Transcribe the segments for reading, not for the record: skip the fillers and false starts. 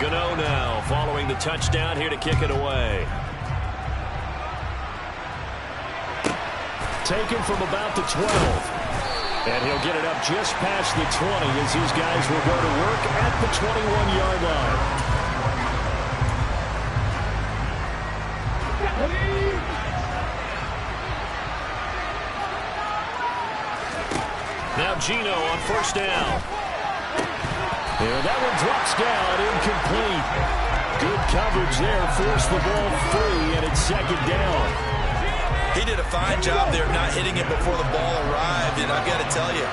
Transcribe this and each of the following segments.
Gano now following the touchdown here to kick it away. Taken from about the 12. And he'll get it up just past the 20 as these guys will go to work at the 21-yard line. Now Gino on first down. And that one drops down, incomplete. Good coverage there, forced the ball free, and it's second down. He did a fine job there of not hitting it before the ball arrived, and I've got to tell you,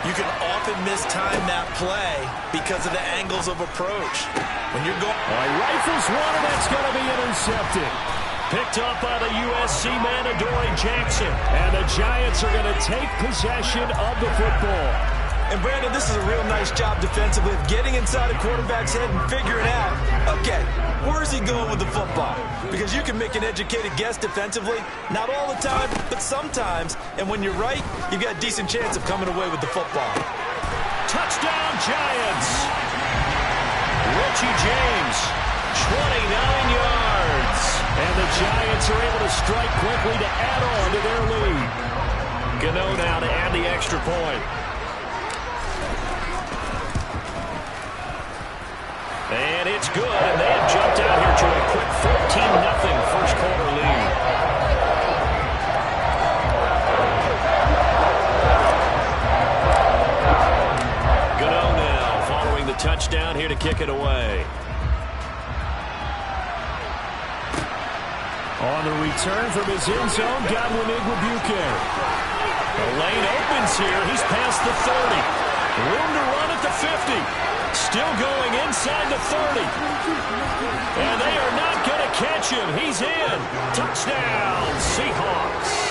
you can often mistime that play because of the angles of approach. When you're going... Rifles one, and that's going to be intercepted. Picked up by the USC man, Adoree Jackson. And the Giants are going to take possession of the football. And, Brandon, this is a real nice job defensively of getting inside a quarterback's head and figuring out, okay, where is he going with the football? Because you can make an educated guess defensively. Not all the time, but sometimes. And when you're right, you've got a decent chance of coming away with the football. Touchdown, Giants. Richie James, 29 yards. And the Giants are able to strike quickly to add on to their lead. Gano now to add the extra point. And it's good, and they have jumped out here to a quick 14-0 first quarter lead. Gano now following the touchdown here to kick it away. On the return from his end zone, Godwin Igwebuike. The lane opens here. He's past the 30. Room to run at the 50. Still going inside the 30. And they are not going to catch him. He's in. Touchdown, Seahawks.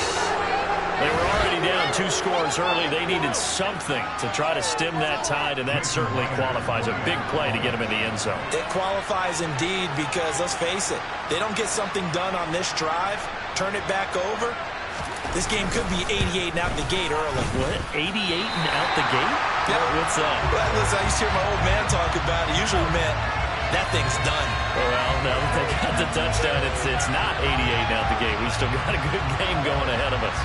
They were already down 2 scores early. They needed something to try to stem that tide, and that certainly qualifies. A big play to get him in the end zone. It qualifies indeed because, let's face it, they don't get something done on this drive, turn it back over. This game could be 88 and out the gate early. What? 88 and out the gate? Yeah. What's that? Well, listen, I used to hear my old man talk about it. Usually meant that thing's done. Well, now that they got the touchdown, it's not 88 and out the gate. We still got a good game going ahead of us.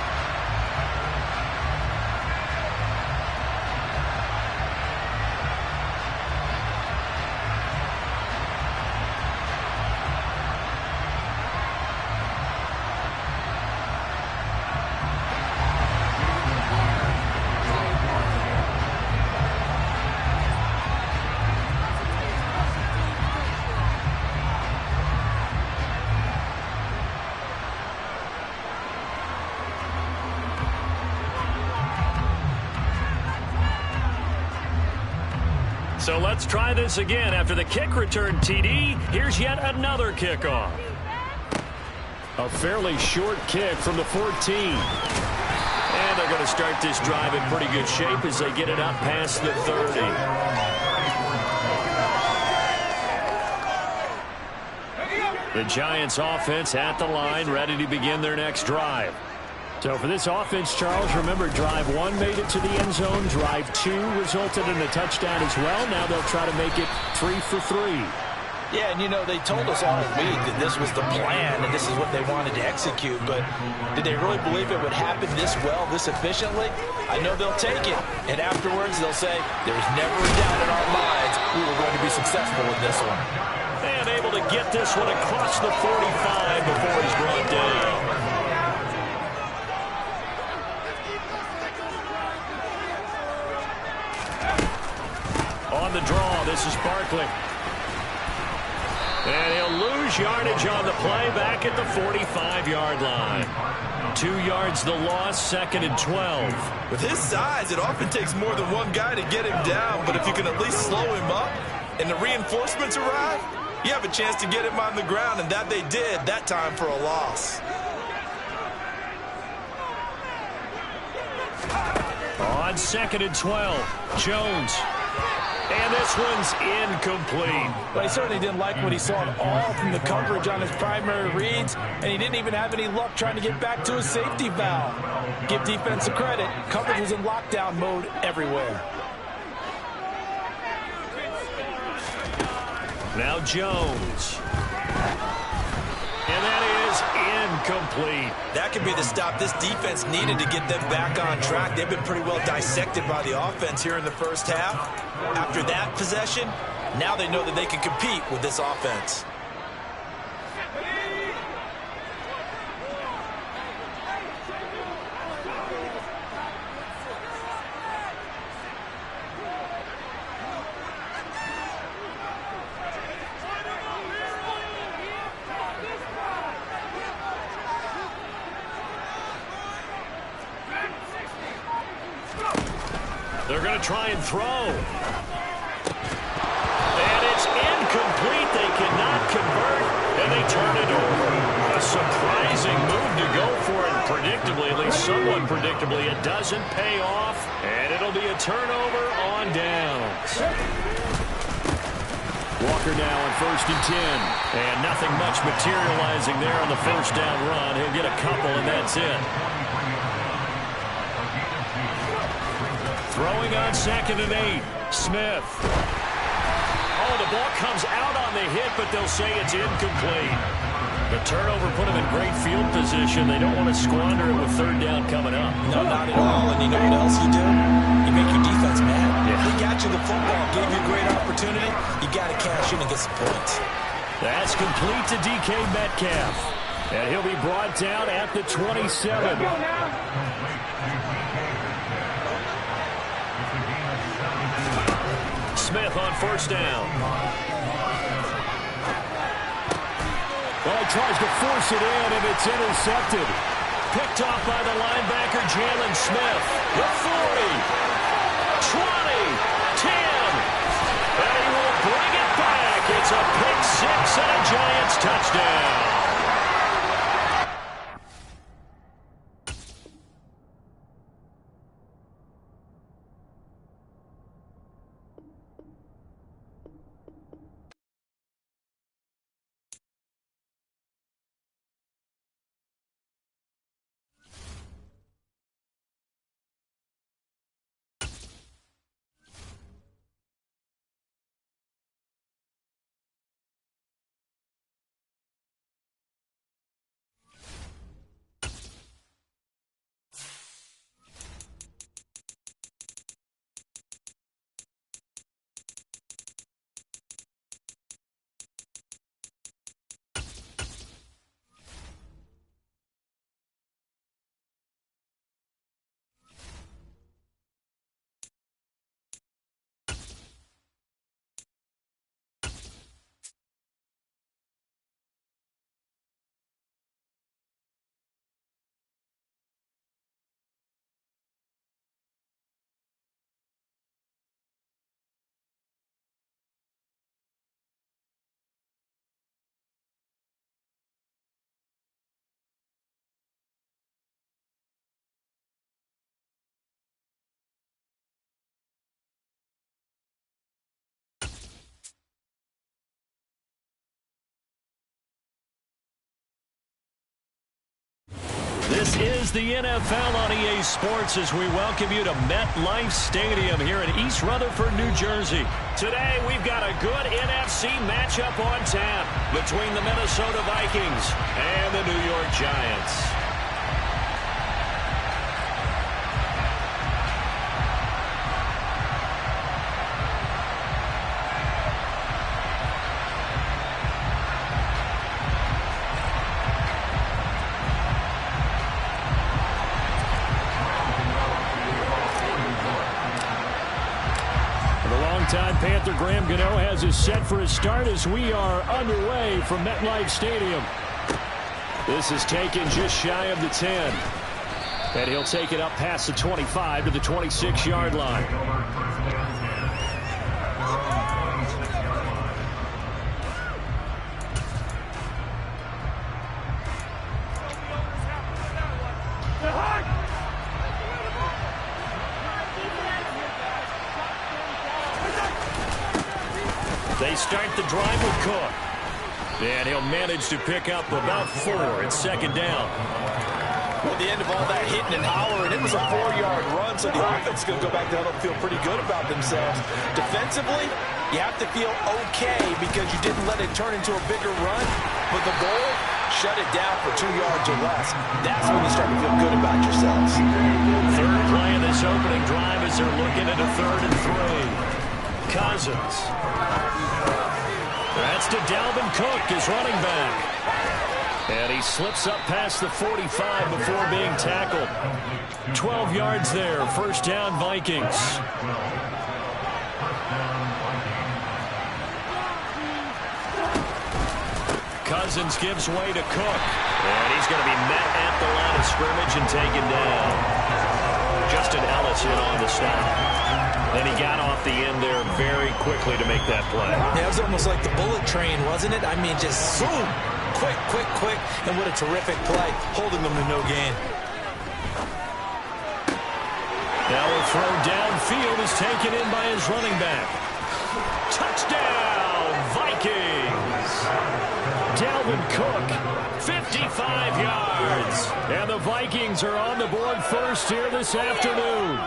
So let's try this again. After the kick return TD, here's yet another kickoff. A fairly short kick from the 14. And they're going to start this drive in pretty good shape as they get it up past the 30. The Giants offense at the line, ready to begin their next drive. So for this offense, Charles, remember, drive 1 made it to the end zone. Drive 2 resulted in a touchdown as well. Now they'll try to make it 3 for 3. Yeah, and you know, they told us all week that this was the plan and this is what they wanted to execute, but did they really believe it would happen this well, this efficiently? I know they'll take it, and afterwards they'll say, there's never a doubt in our minds we were going to be successful with this one. And able to get this one across the 45 before he's brought down. On the draw, this is Barkley. And he'll lose yardage on the play back at the 45-yard line. 2 yards the loss, 2nd and 12. With his size, it often takes more than one guy to get him down, but if you can at least slow him up and the reinforcements arrive, you have a chance to get him on the ground, and that they did that time for a loss. On 2nd and 12, Jones. And this one's incomplete. But he certainly didn't like what he saw at all from the coverage on his primary reads, and he didn't even have any luck trying to get back to his safety valve. Give defense a credit. Coverage was in lockdown mode everywhere. Now Jones. And that is incomplete. That could be the stop this defense needed to get them back on track. They've been pretty well dissected by the offense here in the first half. After that possession, now they know that they can compete with this offense. They're going to try and throw. And it's incomplete. They cannot convert, and they turn it over. A surprising move to go for it. Predictably, at least somewhat predictably, it doesn't pay off, and it'll be a turnover on downs. Walker now on 1st and 10. And nothing much materializing there on the first down run. He'll get a couple, and that's it. Throwing on 2nd and 8. Smith. Oh, the ball comes out on the hit, but they'll say it's incomplete. The turnover put them in great field position. They don't want to squander it with 3rd down coming up. No, not at all. And you know what else you do? You make your defense mad. Yeah. They got you the football, gave you a great opportunity. You got to cash in and get some points. That's complete to DK Metcalf. And he'll be brought down at the 27. Smith on 1st down. Well, he tries to force it in, and it's intercepted. Picked off by the linebacker, Jalen Smith. The 40, 20, 10. And he will bring it back. It's a pick six and a Giants touchdown. This is the NFL on EA Sports as we welcome you to MetLife Stadium here in East Rutherford, New Jersey. Today, we've got a good NFC matchup on tap between the Minnesota Vikings and the New York Giants. Time Panther Graham Gano has us set for a start as we are underway from MetLife Stadium. This is taken just shy of the 10. And he'll take it up past the 25 to the 26-yard line. They start the drive with Cook. And he'll manage to pick up about 4 at 2nd down. Well, the end of all that hitting and hollering, it was a 4-yard run, so the offense is going to go back down and feel pretty good about themselves. Defensively, you have to feel okay because you didn't let it turn into a bigger run. But the goal, shut it down for 2 yards or less. That's when you start to feel good about yourselves. Third play of this opening drive as they're looking at a 3rd and 3. Cousins. That's to Dalvin Cook, his running back. And he slips up past the 45 before being tackled. 12 yards there, first down Vikings. Cousins gives way to Cook. And he's going to be met at the line of scrimmage and taken down. Justin Ellis in on the stop. And he got off the end there very quickly to make that play. Yeah, it was almost like the bullet train, wasn't it? I mean, just zoom. Quick, quick, quick. And what a terrific play, holding them to no gain. Now a throw downfield is taken in by his running back. Touchdown, Vikings! Dalvin Cook, 55 yards. And the Vikings are on the board first here this afternoon.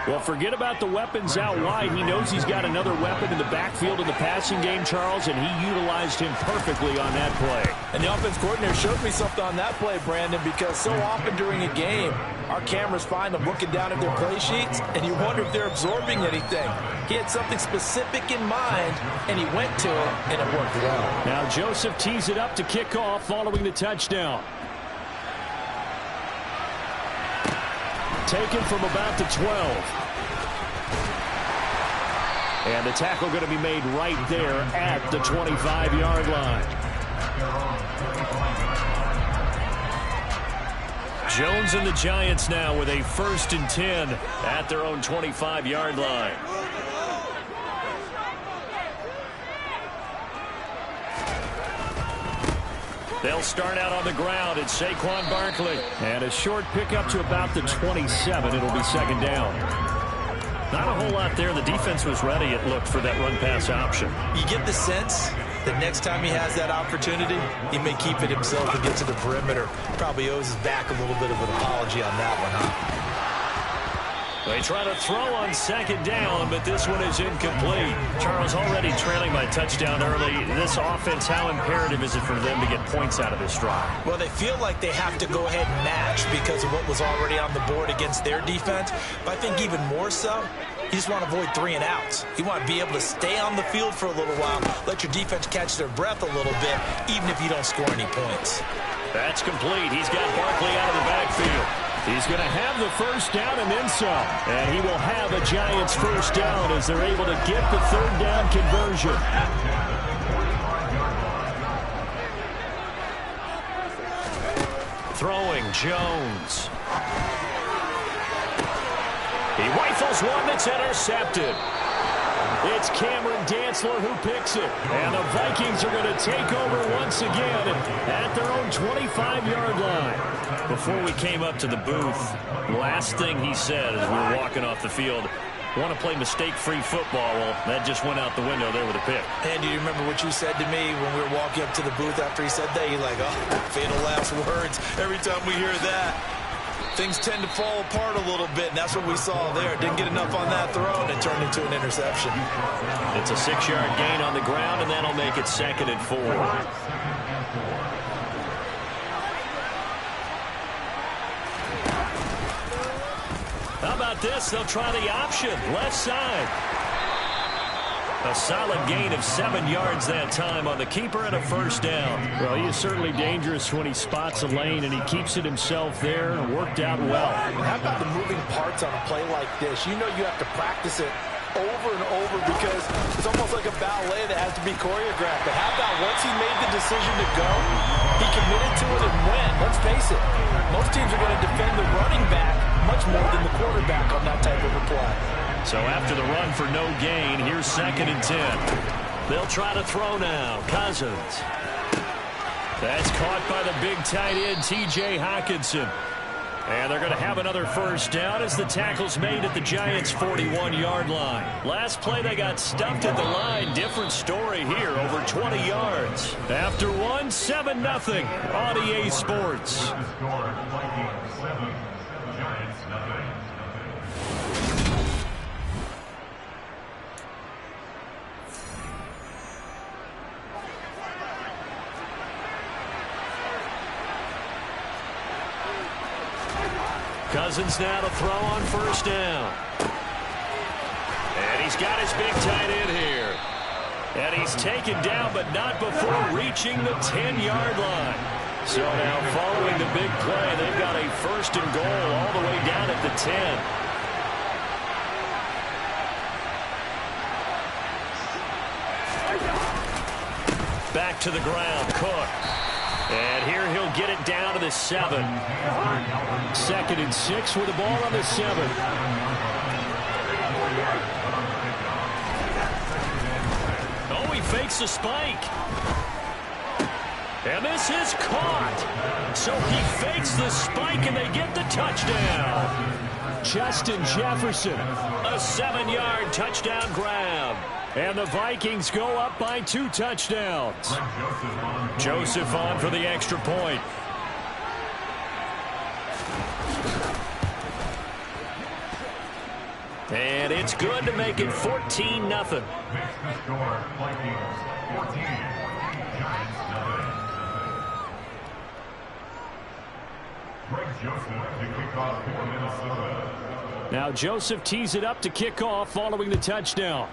Well, forget about the weapons out wide. He knows he's got another weapon in the backfield in the passing game, Charles, and he utilized him perfectly on that play. And the offense coordinator showed me something on that play, Brandon, because so often during a game, our cameras find them looking down at their play sheets, and you wonder if they're absorbing anything. He had something specific in mind, and he went to it, and it worked well. Now Joseph tees it up to kick off following the touchdown. Taken from about the 12. And the tackle going to be made right there at the 25-yard line. Jones and the Giants now with a 1st and 10 at their own 25-yard line. They'll start out on the ground. It's Saquon Barkley. And a short pickup to about the 27. It'll be 2nd down. Not a whole lot there. The defense was ready, it looked, for that run-pass option. You get the sense that next time he has that opportunity, he may keep it himself and get to the perimeter. Probably owes his back a little bit of an apology on that one, huh? They try to throw on 2nd down, but this one is incomplete. Charles, already trailing by touchdown early. This offense, how imperative is it for them to get points out of this drive? Well, they feel like they have to go ahead and match because of what was already on the board against their defense. But I think even more so, you just want to avoid 3 and outs. You want to be able to stay on the field for a little while, let your defense catch their breath a little bit, even if you don't score any points. That's complete. He's got Barkley out of the backfield. He's going to have the 1st down and then some. And he will have a Giants 1st down as they're able to get the 3rd down conversion. Throwing Jones. He rifles one that's intercepted. It's Cameron Dantzler who picks it. And the Vikings are going to take over once again at their own 25-yard line. Before we came up to the booth, last thing he said as we were walking off the field, want to play mistake-free football. Well, that just went out the window there with a pick. And do you remember what you said to me when we were walking up to the booth after he said that? You're like, oh, fatal last words. Every time we hear that, things tend to fall apart a little bit, and that's what we saw there. Didn't get enough on that throw, and it turned into an interception. It's a 6-yard gain on the ground, and that'll make it 2nd and 4. How about this? They'll try the option. Left side. A solid gain of 7 yards that time on the keeper and a 1st down. Well, he is certainly dangerous when he spots a lane, and he keeps it himself there and worked out well. And how about the moving parts on a play like this? You know you have to practice it over and over because it's almost like a ballet that has to be choreographed. But how about once he made the decision to go, he committed to it and went. Let's face it, most teams are going to defend the running back much more than the quarterback on that type of a play. So after the run for no gain, here's 2nd and 10. They'll try to throw now. Cousins. That's caught by the big tight end, T.J. Hockenson. And they're going to have another first down as the tackle's made at the Giants' 41-yard line. Last play, they got stuffed at the line. Different story here, over 20 yards. After one, 7-0 on EA Sports. Cousins now to throw on first down. And he's got his big tight end here. And he's taken down, but not before reaching the 10-yard line. So now following the big play, they've got a first and goal all the way down at the 10. Back to the ground, Cook. And here he'll get it down to the 7. 2nd and 6 with the ball on the 7. Oh, he fakes the spike. And this is caught. So he fakes the spike and they get the touchdown. Justin Jefferson, a 7-yard touchdown grab. And the Vikings go up by 2 touchdowns. Joseph on for the extra point. And it's good to make it 14-0. Now Joseph tees it up to kick off following the touchdown.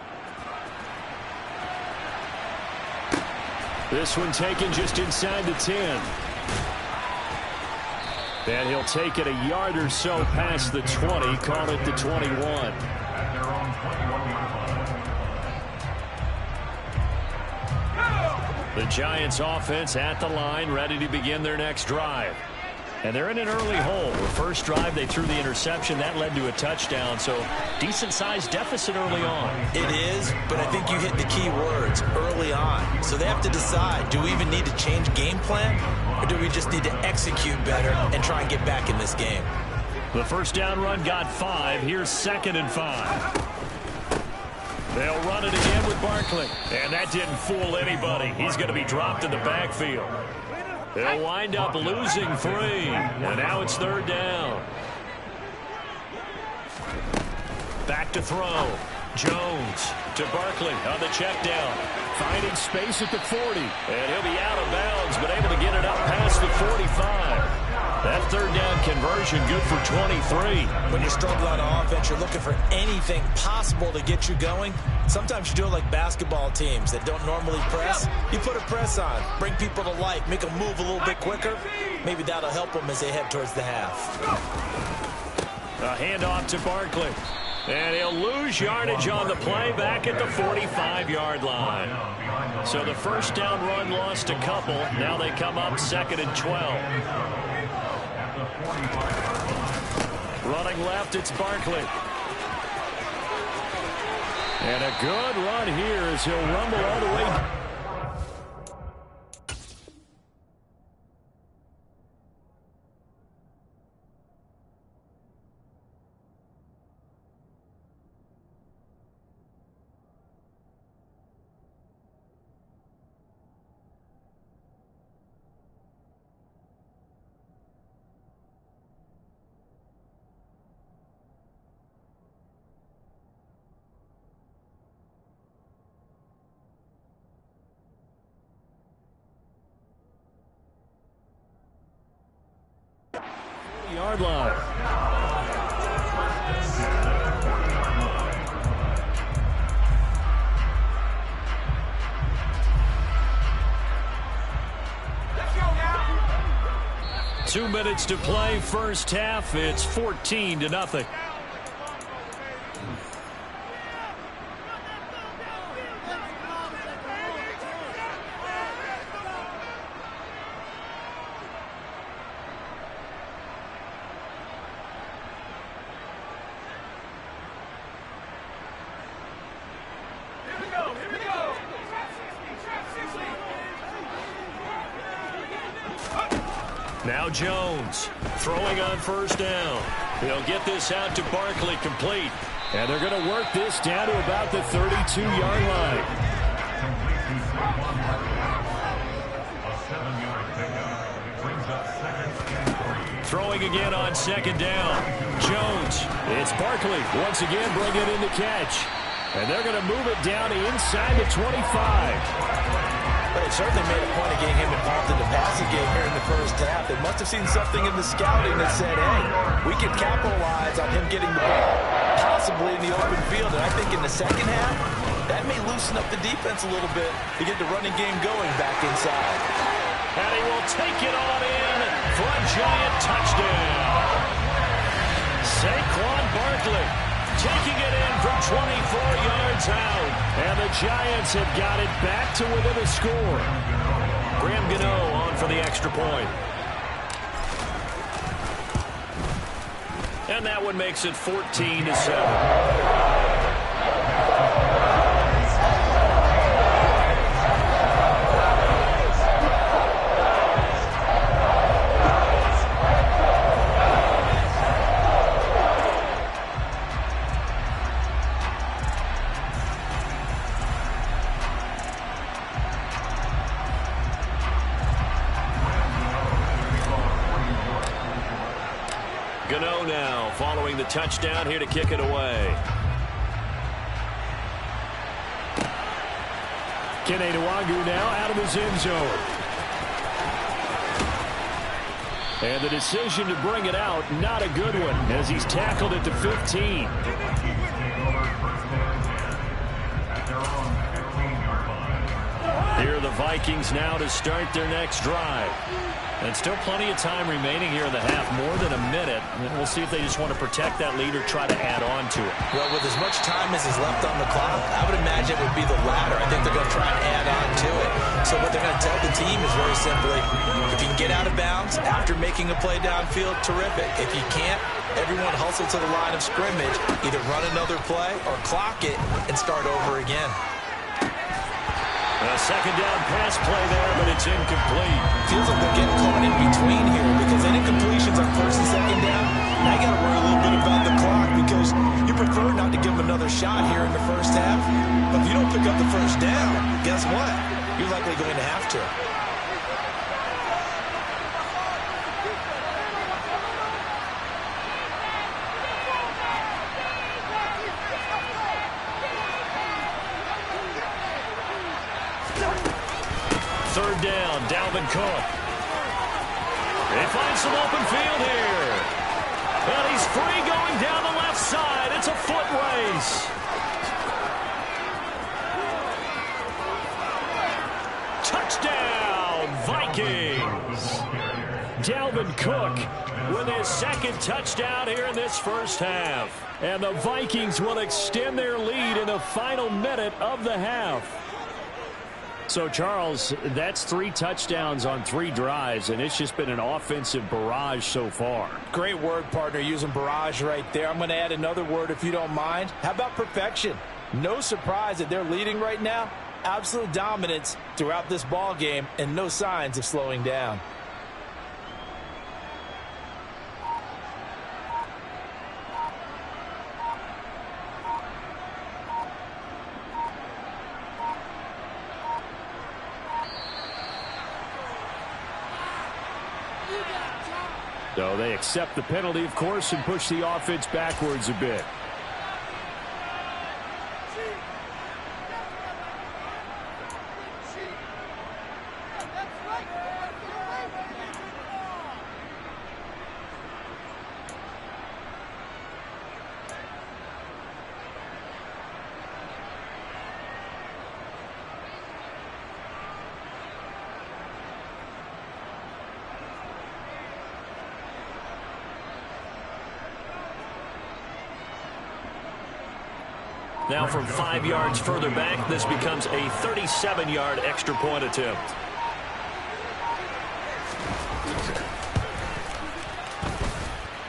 This one taken just inside the 10. And he'll take it a yard or so past the 20, call it the 21. The Giants offense at the line, ready to begin their next drive. And they're in an early hole. The first drive, they threw the interception. That led to a touchdown, so decent-sized deficit early on. It is, but I think you hit the key words, early on. So they have to decide, do we even need to change game plan, or do we just need to execute better and try and get back in this game? The first down run got 5. Here's 2nd and 5. They'll run it again with Barkley. And that didn't fool anybody. He's going to be dropped in the backfield. They'll wind up losing 3. And now it's 3rd down. Back to throw. Jones to Barkley on the check down. Finding space at the 40. And he'll be out of bounds, but able to get it up past the 45. That 3rd down conversion good for 23. When you struggle on offense, you're looking for anything possible to get you going. Sometimes you do it like basketball teams that don't normally press. You put a press on, bring people to life, make them move a little bit quicker. Maybe that'll help them as they head towards the half. A handoff to Barkley. And he'll lose yardage on the play back at the 45-yard line. So the first down run lost a couple. Now they come up 2nd and 12. Running left, it's Barkley. And a good run here as he'll rumble all the way. Yard line. Let's go now. 2 minutes to play, first half. It's 14-0. Now Jones throwing on first down. He'll get this out to Barkley, complete. And they're going to work this down to about the 32-yard line. Throwing again on second down. Jones. It's Barkley once again bringing in the catch. And they're going to move it down to inside the 25. They certainly made a point of getting him involved in the passing game here in the first half. They must have seen something in the scouting that said, hey, we can capitalize on him getting the ball, possibly in the open field. And I think in the second half, that may loosen up the defense a little bit to get the running game going back inside. And he will take it on in for a giant touchdown. Saquon Barkley taking it in from 24 yards out. And the Giants have got it back to within a score. Graham Gano on for the extra point. And that one makes it 14-7. Gano now following the touchdown here to kick it away. Kene Nwangu now out of his end zone. And the decision to bring it out, not a good one, as he's tackled at the 15. Here are the Vikings now to start their next drive. And still plenty of time remaining here in the half, more than a minute. And we'll see if they just want to protect that lead or try to add on to it. Well, with as much time as is left on the clock, I would imagine it would be the latter. I think they're going to try and add on to it. So what they're going to tell the team is very simply, if you can get out of bounds after making a play downfield, terrific. If you can't, everyone hustle to the line of scrimmage, either run another play or clock it and start over again. A second down pass play there, but it's incomplete. Feels like they're getting caught in between here because any completions on first and second down, now you got to worry a little bit about the clock because you prefer not to give them another shot here in the first half. But if you don't pick up the first down, guess what? You're likely going to have to. Third down, Dalvin Cook. They find some open field here. And he's free going down the left side. It's a foot race. Touchdown, Vikings. Dalvin Cook with his second touchdown here in this first half. And the Vikings will extend their lead in the final minute of the half. So, Charles, that's 3 touchdowns on 3 drives, and it's just been an offensive barrage so far. Great word, partner, using barrage right there. I'm going to add another word if you don't mind. How about perfection? No surprise that they're leading right now. Absolute dominance throughout this ball game and no signs of slowing down. So they accept the penalty, of course, and push the offense backwards a bit. Now from 5 yards further back, this becomes a 37-yard extra point attempt.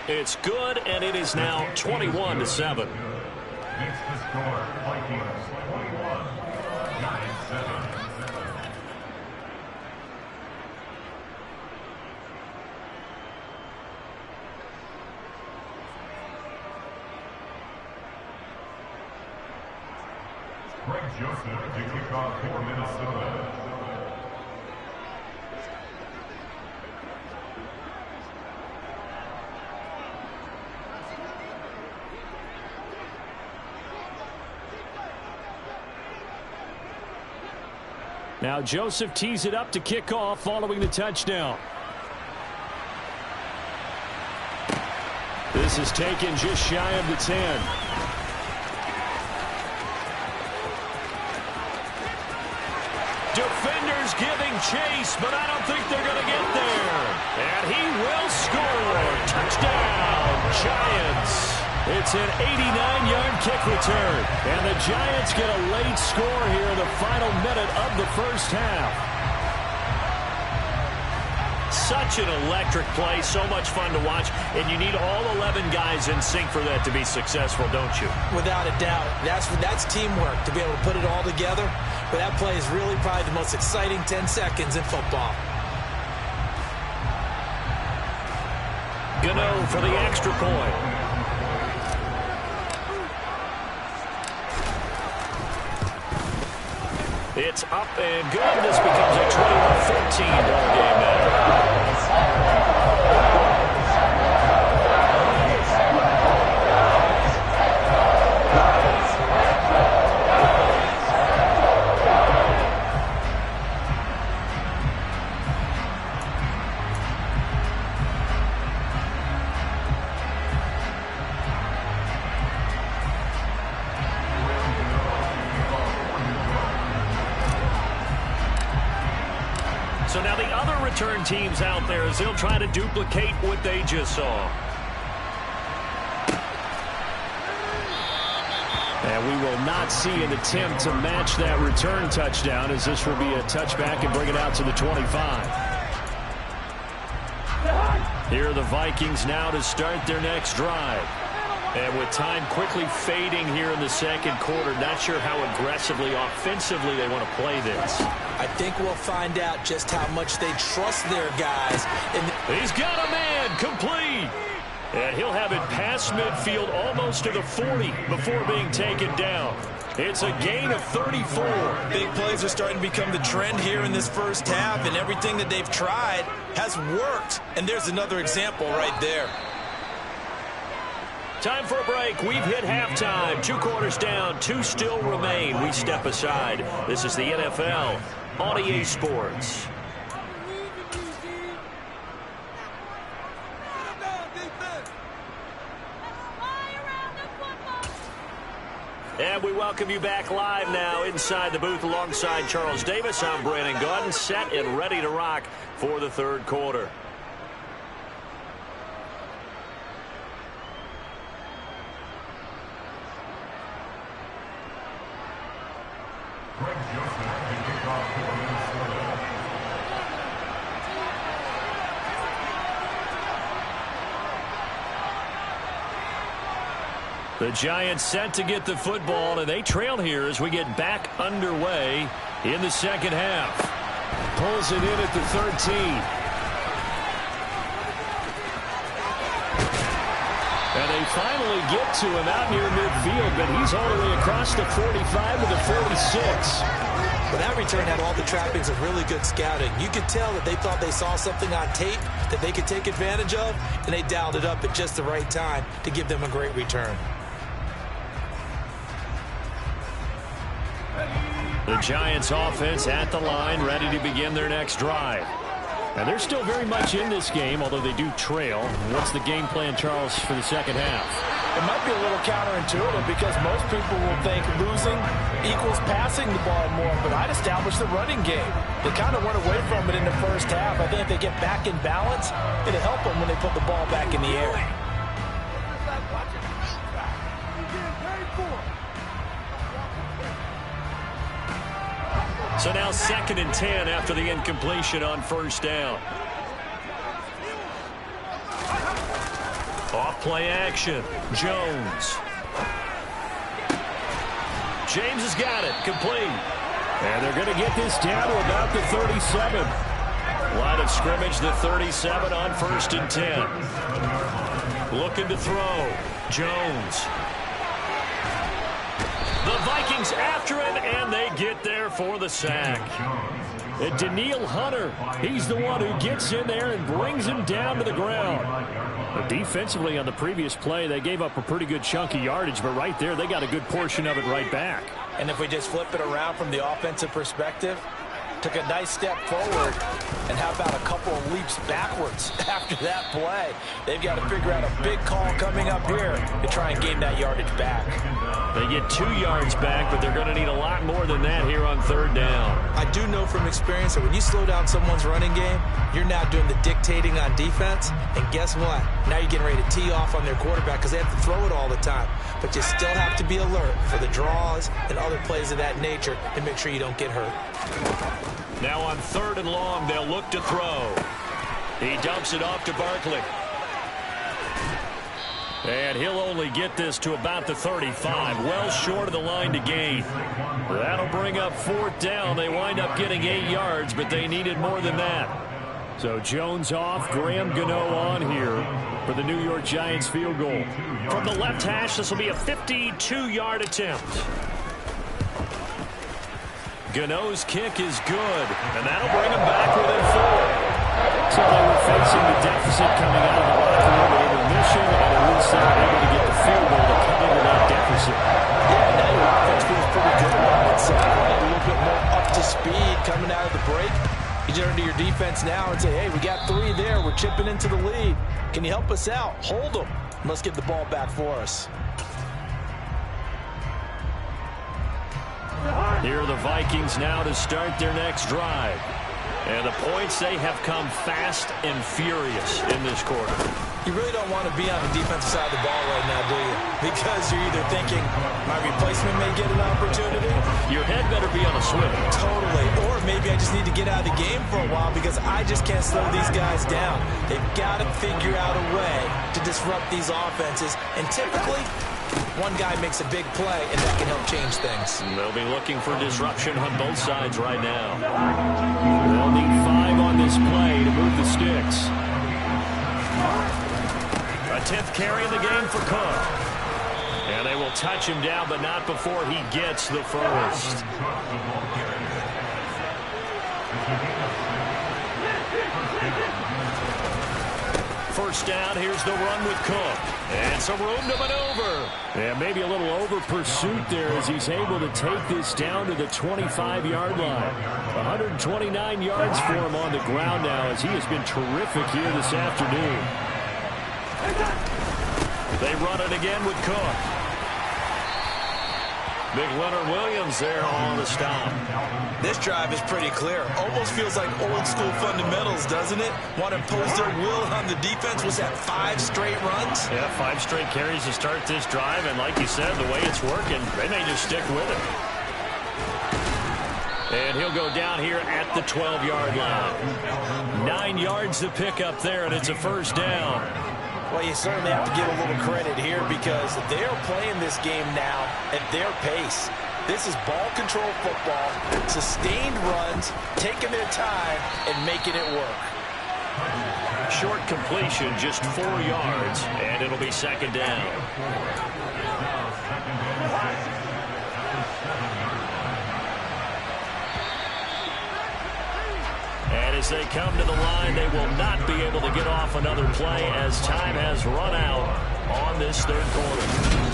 It's good, and it is now 21-7. Makes the score Vikings 21-9-7. Greg Joseph to kick off for Minnesota. Now Joseph tees it up to kick off following the touchdown. This is taken just shy of the 10. Defenders giving chase, but I don't think they're going to get there. And he will score. Touchdown, Giants. It's an 89-yard kick return. And the Giants get a late score here in the final minute of the first half. Such an electric play, so much fun to watch, and you need all 11 guys in sync for that to be successful, don't you? Without a doubt. That's teamwork, to be able to put it all together. But that play is really probably the most exciting 10 seconds in football. Gano for the extra point. It's up and good. This becomes a 21-14 ball game now. So now the other return teams out there as they'll try to duplicate what they just saw. And we will not see an attempt to match that return touchdown, as this will be a touchback and bring it out to the 25. Here are the Vikings now to start their next drive. And with time quickly fading here in the second quarter, not sure how aggressively, offensively they want to play this. I think we'll find out just how much they trust their guys. He's got a man, complete. And he'll have it past midfield almost to the 40 before being taken down. It's a gain of 34. Big plays are starting to become the trend here in this first half, and everything that they've tried has worked. And there's another example right there. Time for a break. We've hit halftime. 2 quarters down, 2 still remain. We step aside. This is the NFL on EA Sports. And we welcome you back live now inside the booth alongside Charles Davis. I'm Brandon Gaudin, set and ready to rock for the third quarter. Greg Joseph to kick off for Minnesota. The Giants set to get the football, and they trail here as we get back underway in the second half. Pulls it in at the 13. And they finally get to him out near midfield, but he's all the way across the 45 to the 46. But that return had all the trappings of really good scouting. You could tell that they thought they saw something on tape that they could take advantage of, and they dialed it up at just the right time to give them a great return. The Giants offense at the line, ready to begin their next drive. And they're still very much in this game, although they do trail. What's the game plan, Charles, for the second half? It might be a little counterintuitive because most people will think losing equals passing the ball more, but I'd establish the running game. They kind of went away from it in the first half. I think if they get back in balance, it'll help them when they put the ball back in the air. So now 2nd and 10 after the incompletion on first down. Off play action. Jones. James has got it. Complete. And they're going to get this down to about the 37. Line of scrimmage, the 37 on 1st and 10. Looking to throw. Jones. The Vikings after him, get there for the sack. And Danielle Hunter, he's the one who gets in there and brings him down to the ground. But defensively on the previous play, they gave up a pretty good chunk of yardage, but right there, they got a good portion of it right back. And if we just flip it around from the offensive perspective, took a nice step forward, and how about a couple of leaps backwards after that play? They've got to figure out a big call coming up here to try and gain that yardage back. They get 2 yards back, but they're going to need a lot more than that here on 3rd down. I do know from experience that when you slow down someone's running game, you're now doing the dictating on defense, and guess what? Now you're getting ready to tee off on their quarterback because they have to throw it all the time. But you still have to be alert for the draws and other plays of that nature and make sure you don't get hurt. Now on 3rd and long, they'll look to throw. He dumps it off to Barkley. And he'll only get this to about the 35, well short of the line to gain. That'll bring up 4th down. They wind up getting 8 yards, but they needed more than that. So Jones off, Graham Gano on here for the New York Giants field goal. From the left hash, this will be a 52-yard attempt. Gano's kick is good, and that'll bring him back within 4. So they were facing the deficit coming out of the locker room at intermission, and at least they were able to get the field goal to come into that deficit. Yeah, now your offense feels pretty good about itself, right? A little bit more up to speed coming out of the break. You turn to your defense now and say, hey, we got 3 there. We're chipping into the lead. Can you help us out? Hold them. Let's get the ball back for us. Here are the Vikings now to start their next drive. And the points, they have come fast and furious in this quarter. You really don't want to be on the defensive side of the ball right now, do you? Because you're either thinking, my replacement may get an opportunity. Your head better be on a swivel. Totally. Or maybe I just need to get out of the game for a while because I just can't slow these guys down. They've got to figure out a way to disrupt these offenses. And typically, one guy makes a big play, and that can help change things. They'll be looking for disruption on both sides right now. They'll need 5 on this play to move the sticks. A 10th carry in the game for Cook. And they will touch him down, but not before he gets the first. First down, here's the run with Cook. And some room to maneuver. And maybe a little over pursuit there as he's able to take this down to the 25-yard line. 129 yards for him on the ground now as he has been terrific here this afternoon. They run it again with Cook. Big Leonard Williams there on the stop. This drive is pretty clear. Almost feels like old school fundamentals, doesn't it? Want to impose their will on the defense. Was that 5 straight runs? Yeah, 5 straight carries to start this drive. And like you said, the way it's working, they may just stick with it. And he'll go down here at the 12-yard line. 9 yards to pick up there, and it's a first down. Well, you certainly have to give a little credit here because they're playing this game now at their pace. This is ball control football, sustained runs, taking their time, and making it work. Short completion, just 4 yards, and it'll be 2nd down. And as they come to the line, they will not be able to get off another play as time has run out on this 3rd quarter.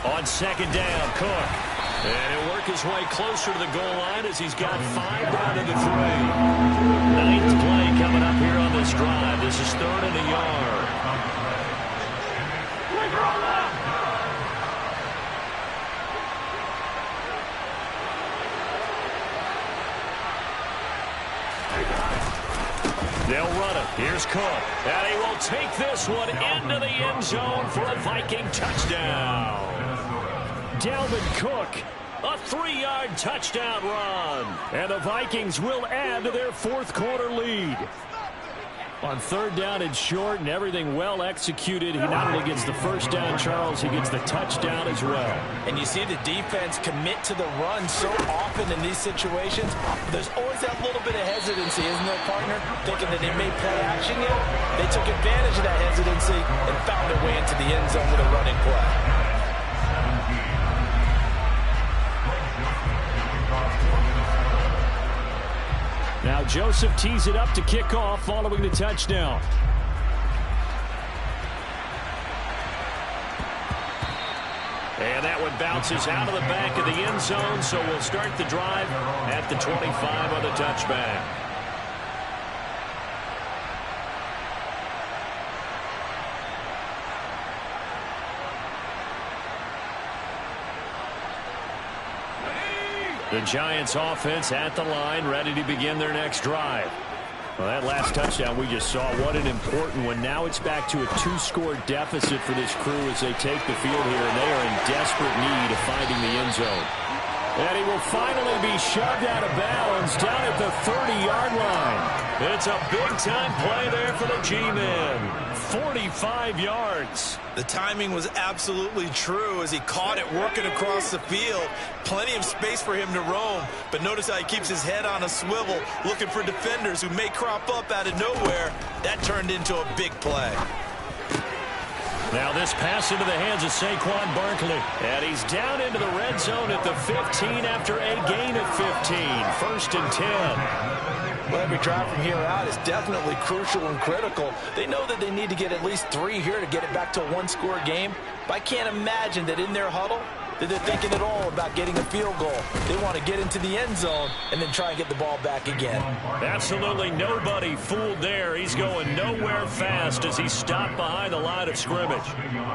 On 2nd down, Cook. And he'll work his way closer to the goal line as he's got 5 down to the 3. 9th play coming up here on this drive. This is 3rd and a yard. They'll run it. Here's Cook. And he will take this one into the end zone for a Viking touchdown. Dalvin Cook. A 3-yard touchdown run. And the Vikings will add to their fourth quarter lead. On third down and short and everything well executed, he not only gets the first down, Charles, he gets the touchdown as well. And you see the defense commit to the run so often in these situations. There's always that little bit of hesitancy, isn't there, partner? Thinking that they may play action yet. They took advantage of that hesitancy and found their way into the end zone with a running play. Now Joseph tees it up to kick off following the touchdown. And that one bounces out of the back of the end zone, so we'll start the drive at the 25 on the touchback. The Giants offense at the line, ready to begin their next drive. Well, that last touchdown we just saw, what an important one. Now it's back to a 2-score deficit for this crew as they take the field here, and they are in desperate need of finding the end zone. And he will finally be shoved out of bounds down at the 30-yard line. It's a big-time play there for the G-men. 45 yards. The timing was absolutely true as he caught it working across the field. Plenty of space for him to roam, but notice how he keeps his head on a swivel, looking for defenders who may crop up out of nowhere. That turned into a big play. Now this pass into the hands of Saquon Barkley. And he's down into the red zone at the 15 after a gain of 15. First and 10. Well, every drive from here out is definitely crucial and critical. They know that they need to get at least 3 here to get it back to a 1-score game. But I can't imagine that in their huddle that they're thinking at all about getting a field goal. They want to get into the end zone and then try and get the ball back again. Absolutely nobody fooled there. He's going nowhere fast as he's stopped behind the line of scrimmage.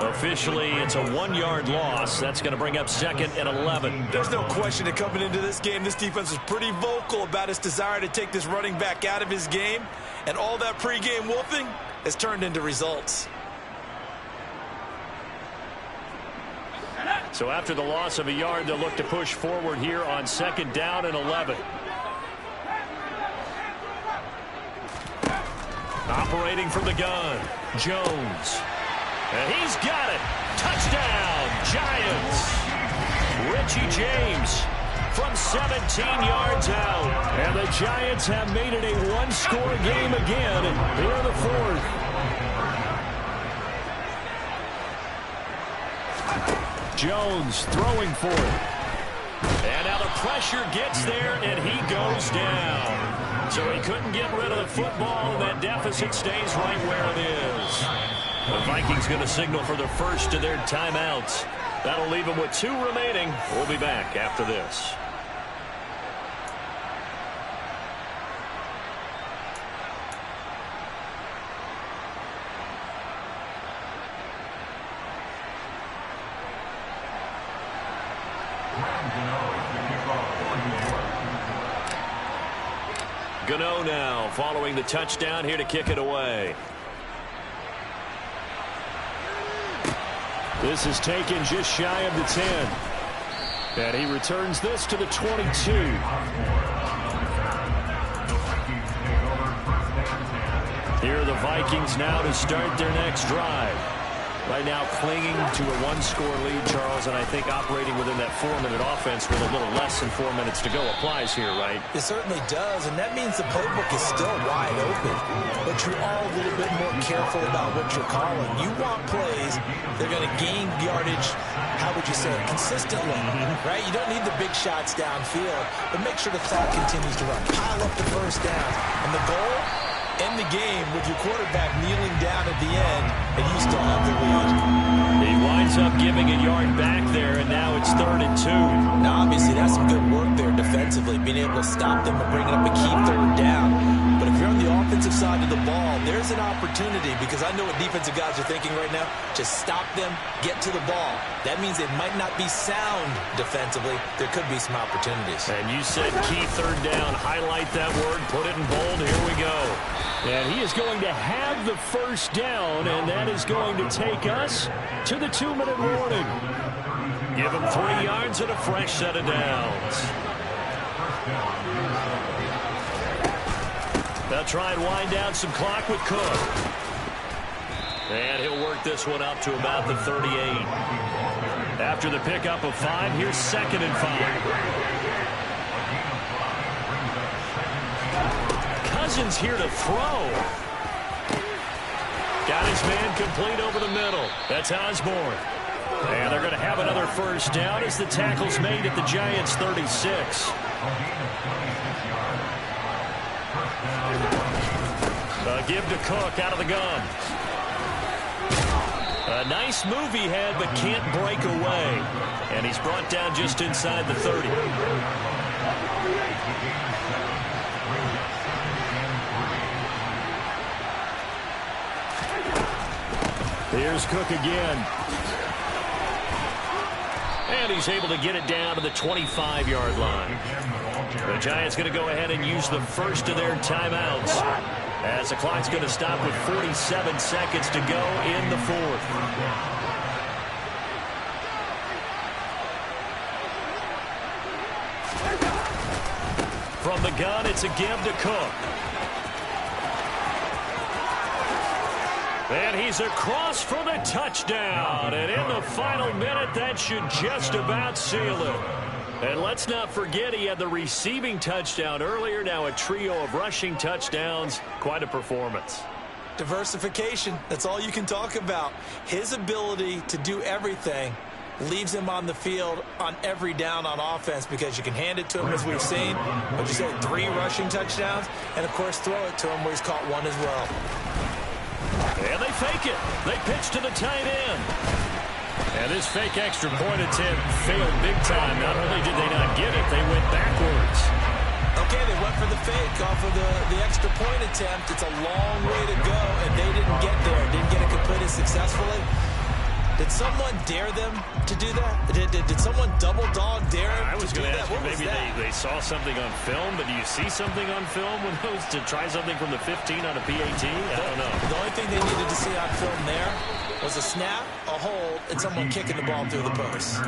Officially, it's a 1-yard loss. That's going to bring up 2nd and 11. There's no question that coming into this game, this defense was pretty vocal about its desire to take this running back out of his game. And all that pregame wolfing has turned into results. So after the loss of a yard, they'll look to push forward here on 2nd down and 11. Operating from the gun, Jones. And he's got it. Touchdown, Giants. Richie James from 17 yards out. And the Giants have made it a 1-score game again here in the 4th. Jones throwing for it. And now the pressure gets there, and he goes down. So he couldn't get rid of the football, and that deficit stays right where it is. The Vikings going to signal for the first of their timeouts. That'll leave them with 2 remaining. We'll be back after this. Gano now following the touchdown here to kick it away. This is taken just shy of the 10. And he returns this to the 22. Here are the Vikings now to start their next drive. Right now clinging to a 1-score lead, Charles, and I think operating within that 4-minute offense with a little less than 4 minutes to go applies here, right? It certainly does, and that means the playbook is still wide open. But you're all a little bit more careful about what you're calling. You want plays that are going to gain yardage, how would you say it, consistently, right? You don't need the big shots downfield, but make sure the clock continues to run. Pile up the first downs. And the goal? End the game with your quarterback kneeling down at the end, and you still have the lead. He winds up giving a yard back there, and now it's 3rd and 2. Now, obviously, that's some good work there defensively, being able to stop them and bringing up a key 3rd down. But if you're on the offensive side of the ball, there's an opportunity, because I know what defensive guys are thinking right now. Just stop them, get to the ball. That means they might not be sound defensively. There could be some opportunities. And you said key 3rd down. Highlight that word. Put it in bold. Here we go. And he is going to have the first down, and that is going to take us to the 2-minute warning. Give him 3 yards and a fresh set of downs. They'll try and wind down some clock with Cook. And he'll work this one up to about the 38. After the pickup of 5, here's 2nd and 5. Cousins here to throw. Got his man complete over the middle. That's Osborne. And they're going to have another first down as the tackle's made at the Giants' 36. Give to Cook out of the gun. A nice move he had, but can't break away. And he's brought down just inside the 30. Here's Cook again. And he's able to get it down to the 25-yard line. The Giants going to go ahead and use the first of their timeouts, as the clock's going to stop with 47 seconds to go in the 4th. From the gun, it's a give to Cook. And he's across for the touchdown. And in the final minute, that should just about seal it. And let's not forget he had the receiving touchdown earlier. Now a trio of rushing touchdowns. Quite a performance. Diversification. That's all you can talk about. His ability to do everything leaves him on the field on every down on offense, because you can hand it to him, as we've seen. But you said 3 rushing touchdowns, and, of course, throw it to him where he's caught 1 as well. And they fake it. They pitch to the tight end. And this fake extra point attempt failed big time. Not only did they not get it, they went backwards. Okay, they went for the fake off of the extra point attempt. It's a long way to go, and they didn't get there. Didn't get it completed successfully. Did someone dare them to do that? Did someone double dog dare him I was going to ask you, maybe they saw something on film, but do you see something on film when those to try something from the 15 on a PAT? I don't know. The only thing they needed to see on film there was a snap, a hold, and someone kicking the ball through the post.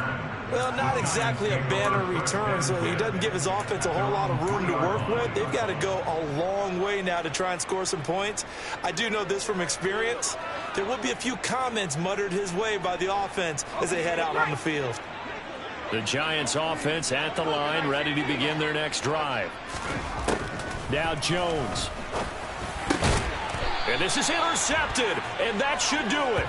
Well, not exactly a banner return, so he doesn't give his offense a whole lot of room to work with. They've got to go a long way now to try and score some points. I do know this from experience. There will be a few comments muttered his way by the offense as they head out on the field. The Giants offense at the line, ready to begin their next drive. Now Jones. And this is intercepted, and that should do it.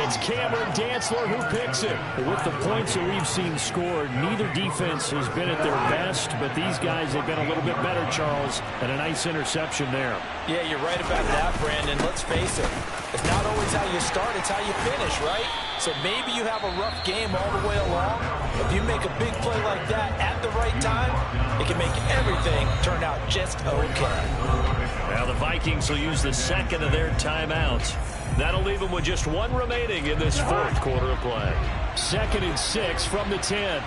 It's Cameron Dantzler who picks it. With the points that we've seen scored, neither defense has been at their best, but these guys have been a little bit better, Charles, and a nice interception there. Yeah, you're right about that, Brandon. Let's face it. It's not always how you start, it's how you finish, right? So maybe you have a rough game all the way along. If you make a big play like that at the right time, it can make everything turn out just okay. Now the Vikings will use the second of their timeouts. That'll leave them with just 1 remaining in this 4th quarter of play. 2nd and 6 from the 10.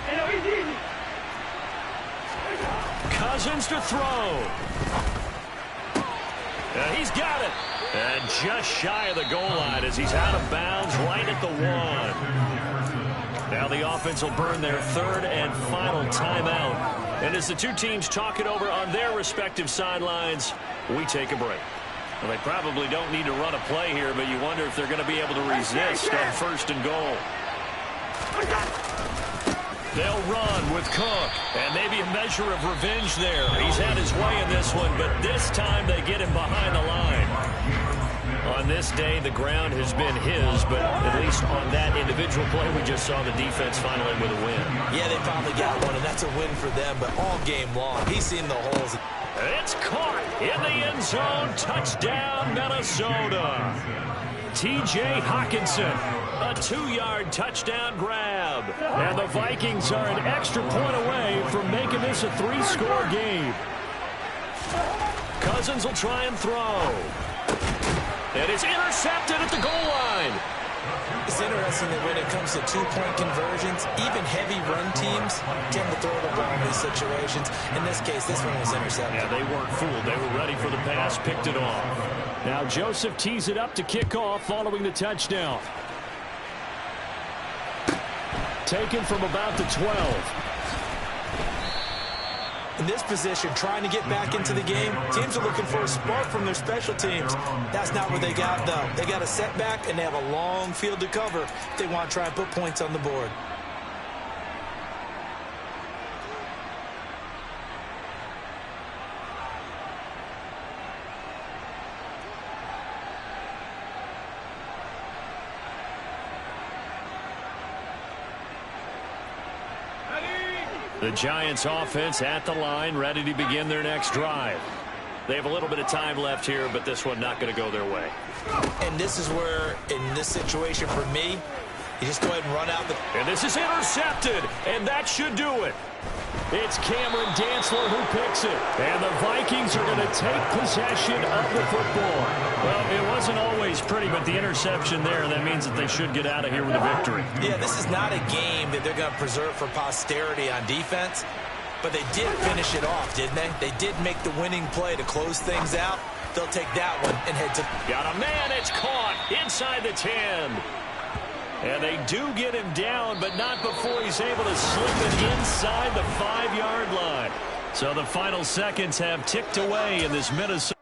Cousins to throw. He's got it. And just shy of the goal line as he's out of bounds right at the 1. Now the offense will burn their 3rd and final timeout. And as the two teams talk it over on their respective sidelines, we take a break. Well, they probably don't need to run a play here, but you wonder if they're going to be able to resist on 1st and goal. They'll run with Cook, and maybe a measure of revenge there. He's had his way in this one, but this time they get him behind the line. On this day, the ground has been his, but at least on that individual play, we just saw the defense finally with a win. Yeah, they finally got one, and that's a win for them, but all game long, he's seen the holes. It's caught in the end zone. Touchdown, Minnesota. T.J. Hawkinson, a 2-yard touchdown grab. And the Vikings are an extra point away from making this a 3-score game. Cousins will try and throw. And it's intercepted at the goal line. It's interesting that when it comes to 2-point conversions, even heavy run teams tend to throw the ball in these situations. In this case, this one was intercepted. Yeah, they weren't fooled. They were ready for the pass, picked it off. Now Joseph tees it up to kick off following the touchdown. taken from about the 12. In this position, trying to get back into the game, teams are looking for a spark from their special teams. That's not what they got, though. They got a setback, and they have a long field to cover if they want to try and put points on the board. The Giants offense at the line, ready to begin their next drive. They have a little bit of time left here, but this one not going to go their way. And this is where, in this situation for me, you just go ahead and run out. And this is intercepted, and that should do it. It's Cameron Dantzler who picks it. And the Vikings are going to take possession of the football. Well, it wasn't always pretty, but the interception there, that means that they should get out of here with a victory. Yeah, this is not a game that they're going to preserve for posterity on defense, but they did finish it off, didn't they? They did make the winning play to close things out. They'll take that one and head to... Got a man, it's caught inside the 10. And they do get him down, but not before he's able to slip it inside the 5-yard line. So the final seconds have ticked away in this Minnesota.